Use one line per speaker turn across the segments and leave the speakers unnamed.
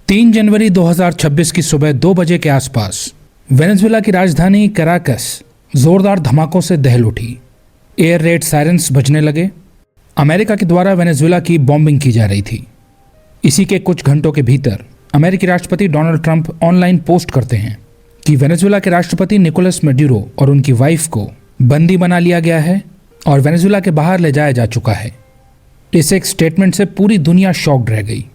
3 जनवरी 2026 की सुबह 2 बजे के आसपास वेनेजुएला की राजधानी कैराकस जोरदार धमाकों से दहल उठी। एयर रेड सायरन्स बजने लगे। अमेरिका के द्वारा वेनेजुएला की बॉम्बिंग की जा रही थी। इसी के कुछ घंटों के भीतर अमेरिकी राष्ट्रपति डोनाल्ड ट्रंप ऑनलाइन पोस्ट करते हैं कि वेनेजुएला के राष्ट्रपति निकोलस मैड्यूरो और उनकी वाइफ को बंदी बना लिया गया है और वेनेजुएला के बाहर ले जाया जा चुका है। इस एक स्टेटमेंट से पूरी दुनिया शॉक्ड रह गई।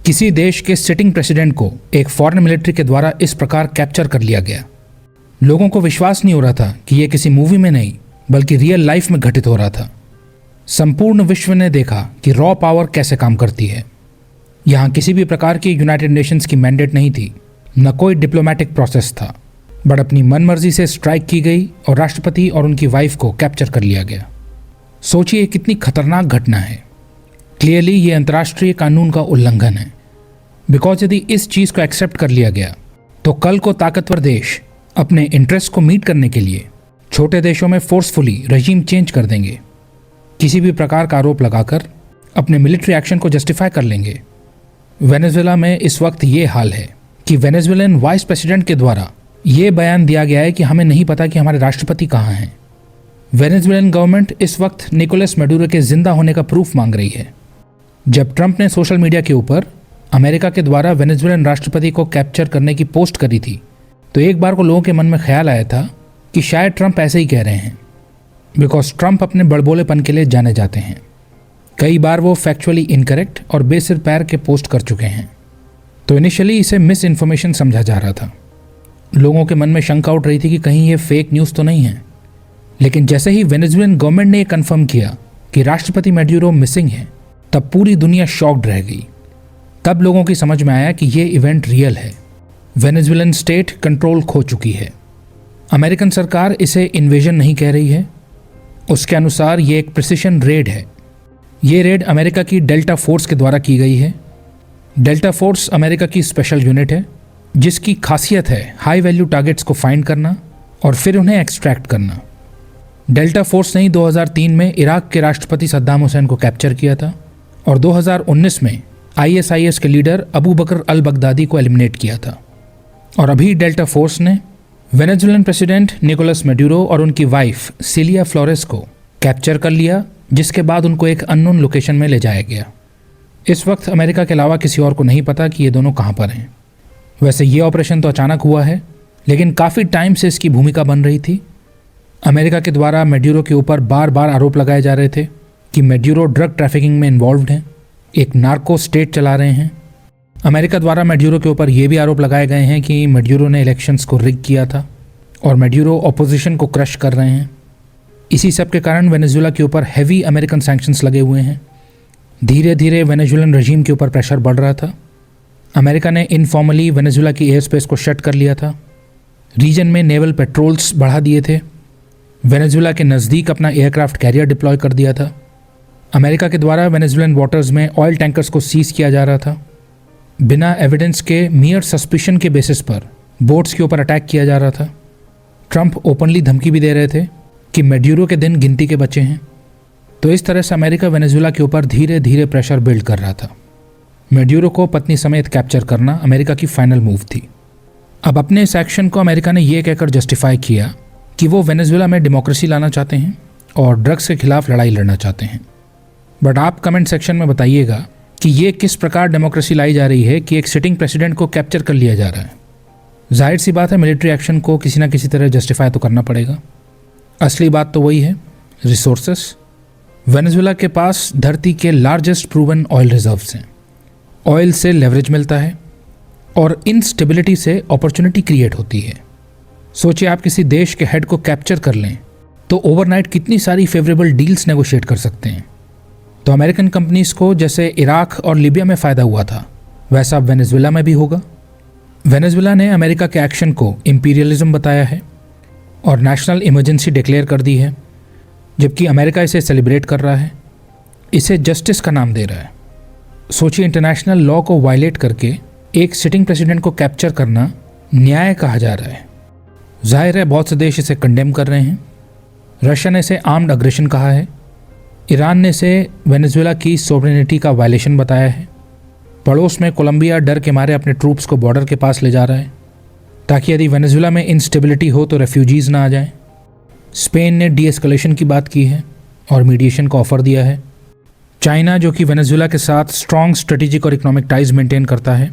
किसी देश के सिटिंग प्रेसिडेंट को एक फॉरेन मिलिट्री के द्वारा इस प्रकार कैप्चर कर लिया गया। लोगों को विश्वास नहीं हो रहा था कि यह किसी मूवी में नहीं बल्कि रियल लाइफ में घटित हो रहा था। संपूर्ण विश्व ने देखा कि रॉ पावर कैसे काम करती है। यहाँ किसी भी प्रकार की यूनाइटेड नेशंस की मैंडेट नहीं थी, न कोई डिप्लोमेटिक प्रोसेस था, बट अपनी मनमर्जी से स्ट्राइक की गई और राष्ट्रपति और उनकी वाइफ को कैप्चर कर लिया गया। सोचिए कितनी खतरनाक घटना है। क्लियरली ये अंतर्राष्ट्रीय कानून का उल्लंघन है। बिकॉज यदि इस चीज़ को एक्सेप्ट कर लिया गया तो कल को ताकतवर देश अपने इंटरेस्ट को मीट करने के लिए छोटे देशों में फोर्सफुली रजीम चेंज कर देंगे, किसी भी प्रकार का आरोप लगाकर अपने मिलिट्री एक्शन को जस्टिफाई कर लेंगे। वेनेजुएला में इस वक्त ये हाल है कि वेनेजुएलन वाइस प्रेसिडेंट के द्वारा ये बयान दिया गया है कि हमें नहीं पता कि हमारे राष्ट्रपति कहाँ हैं। वेनेजुएलन गवर्नमेंट इस वक्त निकोलस मैडुरो के जिंदा होने का प्रूफ मांग रही है। जब ट्रंप ने सोशल मीडिया के ऊपर अमेरिका के द्वारा वेनेजुएलन राष्ट्रपति को कैप्चर करने की पोस्ट करी थी तो एक बार को लोगों के मन में ख्याल आया था कि शायद ट्रंप ऐसे ही कह रहे हैं, बिकॉज ट्रंप अपने बड़बोलेपन के लिए जाने जाते हैं। कई बार वो फैक्चुअली इनकरेक्ट और बेसिर पैर के पोस्ट कर चुके हैं। तो इनिशियली इसे मिस इन्फॉर्मेशन समझा जा रहा था। लोगों के मन में शंका उठ रही थी कि कहीं ये फेक न्यूज़ तो नहीं है। लेकिन जैसे ही वेनेजुएलन गवर्नमेंट ने यह कन्फर्म किया कि राष्ट्रपति मैड्यूरो मिसिंग है, तब पूरी दुनिया शॉक्ड रह गई। तब लोगों की समझ में आया कि ये इवेंट रियल है। वेनेजुएलन स्टेट कंट्रोल खो चुकी है। अमेरिकन सरकार इसे इन्वेजन नहीं कह रही है। उसके अनुसार ये एक प्रिसिशन रेड है। ये रेड अमेरिका की डेल्टा फोर्स के द्वारा की गई है। डेल्टा फोर्स अमेरिका की स्पेशल यूनिट है जिसकी खासियत है हाई वैल्यू टारगेट्स को फाइंड करना और फिर उन्हें एक्सट्रैक्ट करना। डेल्टा फोर्स ने 2003 में इराक के राष्ट्रपति सद्दाम हुसैन को कैप्चर किया था और 2019 में ISIS के लीडर अबू बकर अल बगदादी को एलिमिनेट किया था। और अभी डेल्टा फोर्स ने वेनेजुएलन प्रेसिडेंट निकोलस मैड्यूरो और उनकी वाइफ सिलिया फ्लोरेस को कैप्चर कर लिया, जिसके बाद उनको एक अननोन लोकेशन में ले जाया गया। इस वक्त अमेरिका के अलावा किसी और को नहीं पता कि ये दोनों कहाँ पर हैं। वैसे ये ऑपरेशन तो अचानक हुआ है, लेकिन काफ़ी टाइम से इसकी भूमिका बन रही थी। अमेरिका के द्वारा मैड्यूरो के ऊपर बार बार आरोप लगाए जा रहे थे कि मैड्यूरो ड्रग ट्रैफिकिंग में इन्वॉल्व्ड हैं, एक नार्को स्टेट चला रहे हैं। अमेरिका द्वारा मैड्यूरो के ऊपर ये भी आरोप लगाए गए हैं कि मैड्यूरो ने इलेक्शंस को रिग किया था और मैड्यूरो ऑपोजिशन को क्रश कर रहे हैं। इसी सब के कारण वेनेजुएला के ऊपर हैवी अमेरिकन सैंक्शंस लगे हुए हैं। धीरे धीरे वेनेजुएलन रजीम के ऊपर प्रेशर बढ़ रहा था। अमेरिका ने इनफॉर्मली वेनेजुएला की एयर स्पेस को शट कर लिया था। रीजन में नेवल पेट्रोल्स बढ़ा दिए थे। वेनेजुएला के नज़दीक अपना एयरक्राफ्ट कैरियर डिप्लॉय कर दिया था। अमेरिका के द्वारा वेनेजुएलन वाटर्स में ऑयल टैंकर्स को सीज किया जा रहा था। बिना एविडेंस के मियर सस्पिशन के बेसिस पर बोट्स के ऊपर अटैक किया जा रहा था। ट्रंप ओपनली धमकी भी दे रहे थे कि मैड्यूरो के दिन गिनती के बचे हैं। तो इस तरह से अमेरिका वेनेजुएला के ऊपर धीरे धीरे प्रेशर बिल्ड कर रहा था। मैड्यूरो को पत्नी समेत कैप्चर करना अमेरिका की फाइनल मूव थी। अब अपने इस एक्शन को अमेरिका ने यह कहकर जस्टिफाई किया कि वो वेनेजुएला में डेमोक्रेसी लाना चाहते हैं और ड्रग्स के खिलाफ लड़ाई लड़ना चाहते हैं। बट आप कमेंट सेक्शन में बताइएगा कि ये किस प्रकार डेमोक्रेसी लाई जा रही है कि एक सिटिंग प्रेसिडेंट को कैप्चर कर लिया जा रहा है। जाहिर सी बात है, मिलिट्री एक्शन को किसी ना किसी तरह जस्टिफाई तो करना पड़ेगा। असली बात तो वही है, रिसोर्सेस। वेनेजुएला के पास धरती के लार्जेस्ट प्रूवन ऑयल रिजर्व्स हैं। ऑयल से लेवरेज मिलता है और इनस्टेबिलिटी से अपॉर्चुनिटी क्रिएट होती है। सोचिए आप किसी देश के हेड को कैप्चर कर लें तो ओवरनाइट कितनी सारी फेवरेबल डील्स नेगोशिएट कर सकते हैं। तो अमेरिकन कंपनीज को जैसे इराक और लीबिया में फ़ायदा हुआ था, वैसा अब वेनेजुएला में भी होगा। वेनेजुएला ने अमेरिका के एक्शन को इंपीरियलिज्म बताया है और नेशनल इमरजेंसी डिक्लेयर कर दी है, जबकि अमेरिका इसे सेलिब्रेट कर रहा है, इसे जस्टिस का नाम दे रहा है। सोचिए, इंटरनेशनल लॉ को वायलेट करके एक सिटिंग प्रेसिडेंट को कैप्चर करना न्याय कहा जा रहा है। जाहिर है बहुत से देश इसे कंडेम कर रहे हैं। रशिया ने इसे आर्म्ड अग्रेशन कहा है। ईरान ने इसे वेनेजुएला की सोवरेनिटी का वायलेशन बताया है। पड़ोस में कोलंबिया डर के मारे अपने ट्रूप्स को बॉर्डर के पास ले जा रहा है ताकि यदि वेनेजुएला में इंस्टेबिलिटी हो तो रेफ्यूजीज ना आ जाएं। स्पेन ने डी-एस्केलेशन की बात की है और मीडिएशन का ऑफर दिया है। चाइना, जो कि वेनेजुएला के साथ स्ट्रॉन्ग स्ट्रेटेजिक और इकोनॉमिक टाइज मेंटेन करता है,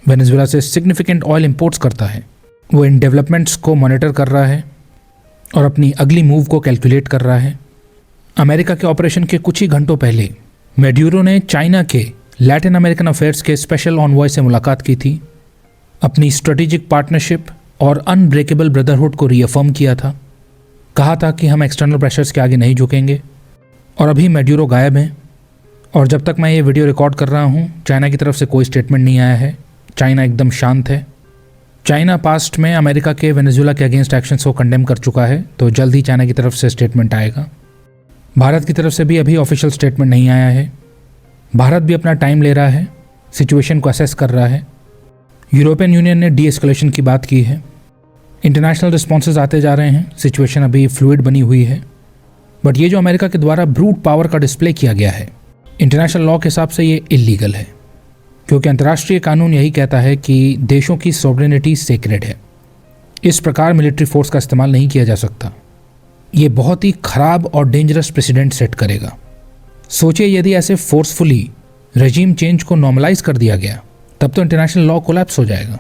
वेनेजुएला से सिग्निफिकेंट ऑयल इंपोर्ट्स करता है, वो इन डेवलपमेंट्स को मॉनिटर कर रहा है और अपनी अगली मूव को कैलकुलेट कर रहा है। अमेरिका के ऑपरेशन के कुछ ही घंटों पहले मैड्यूरो ने चाइना के लैटिन अमेरिकन अफेयर्स के स्पेशल ऑनवॉय से मुलाकात की थी, अपनी स्ट्रेटेजिक पार्टनरशिप और अनब्रेकेबल ब्रदरहुड को रीअफर्म किया था, कहा था कि हम एक्सटर्नल प्रेशर्स के आगे नहीं झुकेंगे। और अभी मैड्यूरो गायब हैं और जब तक मैं ये वीडियो रिकॉर्ड कर रहा हूँ चाइना की तरफ से कोई स्टेटमेंट नहीं आया है। चाइना एकदम शांत है। चाइना पास्ट में अमेरिका के वेनेजुएला के अगेंस्ट एक्शंस को कंडेम कर चुका है, तो जल्द ही चाइना की तरफ से स्टेटमेंट आएगा। भारत की तरफ से भी अभी ऑफिशियल स्टेटमेंट नहीं आया है। भारत भी अपना टाइम ले रहा है, सिचुएशन को असेस कर रहा है। यूरोपियन यूनियन ने डी-एस्केलेशन की बात की है। इंटरनेशनल रिस्पॉन्सेज आते जा रहे हैं, सिचुएशन अभी फ्लूइड बनी हुई है। बट ये जो अमेरिका के द्वारा ब्रूट पावर का डिस्प्ले किया गया है, इंटरनेशनल लॉ के हिसाब से ये इलीगल है, क्योंकि अंतर्राष्ट्रीय कानून यही कहता है कि देशों की सॉवरेनिटी सेक्रेड है। इस प्रकार मिलिट्री फोर्स का इस्तेमाल नहीं किया जा सकता। ये बहुत ही खराब और डेंजरस प्रेसिडेंट सेट करेगा। सोचिए यदि ऐसे फोर्सफुली रेजीम चेंज को नॉर्मलाइज कर दिया गया, तब तो इंटरनेशनल लॉ कोलैप्स हो जाएगा।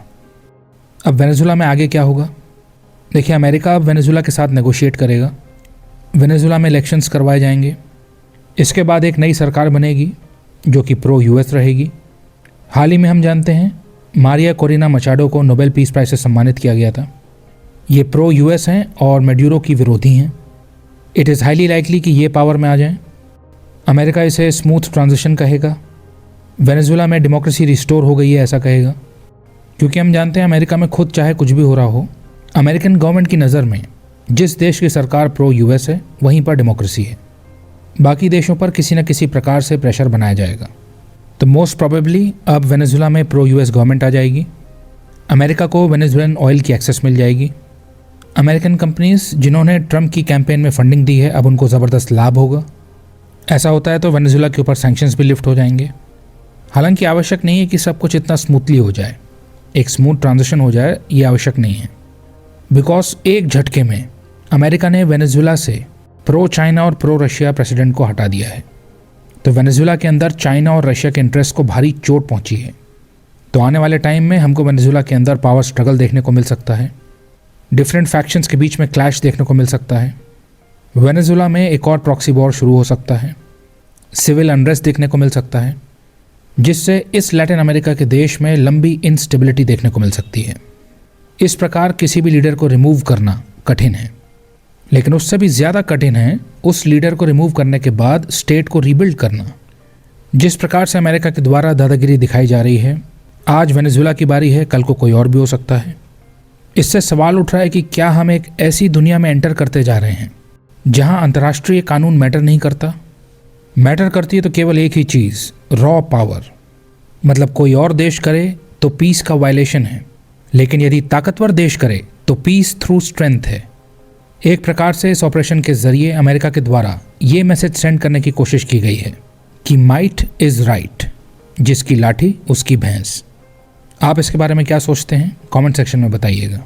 अब वेनेजुएला में आगे क्या होगा? देखिए, अमेरिका अब वेनेजुएला के साथ नेगोशिएट करेगा। वेनेजुएला में इलेक्शंस करवाए जाएंगे। इसके बाद एक नई सरकार बनेगी जो कि प्रो यूएस रहेगी। हाल ही में हम जानते हैं मारिया कोरिना मचाडो को नोबेल पीस प्राइज से सम्मानित किया गया था। ये प्रो यूएस हैं और मैड्यूरो की विरोधी हैं। इट इज़ हाईली लाइकली कि ये पावर में आ जाएं। अमेरिका इसे स्मूथ ट्रांजिशन कहेगा। वेनेजुएला में डेमोक्रेसी रिस्टोर हो गई है ऐसा कहेगा, क्योंकि हम जानते हैं अमेरिका में खुद चाहे कुछ भी हो रहा हो, अमेरिकन गवर्नमेंट की नज़र में जिस देश की सरकार प्रो यूएस है वहीं पर डेमोक्रेसी है। बाकी देशों पर किसी न किसी प्रकार से प्रेशर बनाया जाएगा। तो मोस्ट प्रोबेबली अब वेनेजुएला में प्रो यूएस गवर्नमेंट आ जाएगी। अमेरिका को वेनेजुएलन ऑयल की एक्सेस मिल जाएगी। अमेरिकन कंपनीज जिन्होंने ट्रंप की कैंपेन में फंडिंग दी है, अब उनको ज़बरदस्त लाभ होगा। ऐसा होता है तो वेनेजुएला के ऊपर सैंक्शंस भी लिफ्ट हो जाएंगे। हालांकि आवश्यक नहीं है कि सब कुछ इतना स्मूथली हो जाए, एक स्मूथ ट्रांजिशन हो जाए, ये आवश्यक नहीं है। बिकॉज एक झटके में अमेरिका ने वेनेजुएला से प्रो चाइना और प्रो रशिया प्रेसिडेंट को हटा दिया है। तो वेनेजुएला के अंदर चाइना और रशिया के इंटरेस्ट को भारी चोट पहुंची है। तो आने वाले टाइम में हमको वेनेजुएला के अंदर पावर स्ट्रगल देखने को मिल सकता है। डिफरेंट फैक्शंस के बीच में क्लैश देखने को मिल सकता है। वेनेजुएला में एक और प्रॉक्सी वॉर शुरू हो सकता है। सिविल अनरेस्ट देखने को मिल सकता है, जिससे इस लैटिन अमेरिका के देश में लंबी इंस्टेबिलिटी देखने को मिल सकती है। इस प्रकार किसी भी लीडर को रिमूव करना कठिन है, लेकिन उससे भी ज़्यादा कठिन है उस लीडर को रिमूव करने के बाद स्टेट को रीबिल्ड करना। जिस प्रकार से अमेरिका के द्वारा दादागिरी दिखाई जा रही है, आज वेनेजुएला की बारी है, कल को कोई और भी हो सकता है। इससे सवाल उठ रहा है कि क्या हम एक ऐसी दुनिया में एंटर करते जा रहे हैं जहां अंतर्राष्ट्रीय कानून मैटर नहीं करता। मैटर करती है तो केवल एक ही चीज़, रॉ पावर। मतलब कोई और देश करे तो पीस का वायलेशन है, लेकिन यदि ताकतवर देश करे तो पीस थ्रू स्ट्रेंथ है। एक प्रकार से इस ऑपरेशन के जरिए अमेरिका के द्वारा ये मैसेज सेंड करने की कोशिश की गई है कि माइट इज़ राइट, जिसकी लाठी उसकी भैंस। आप इसके बारे में क्या सोचते हैं? कमेंट सेक्शन में बताइएगा।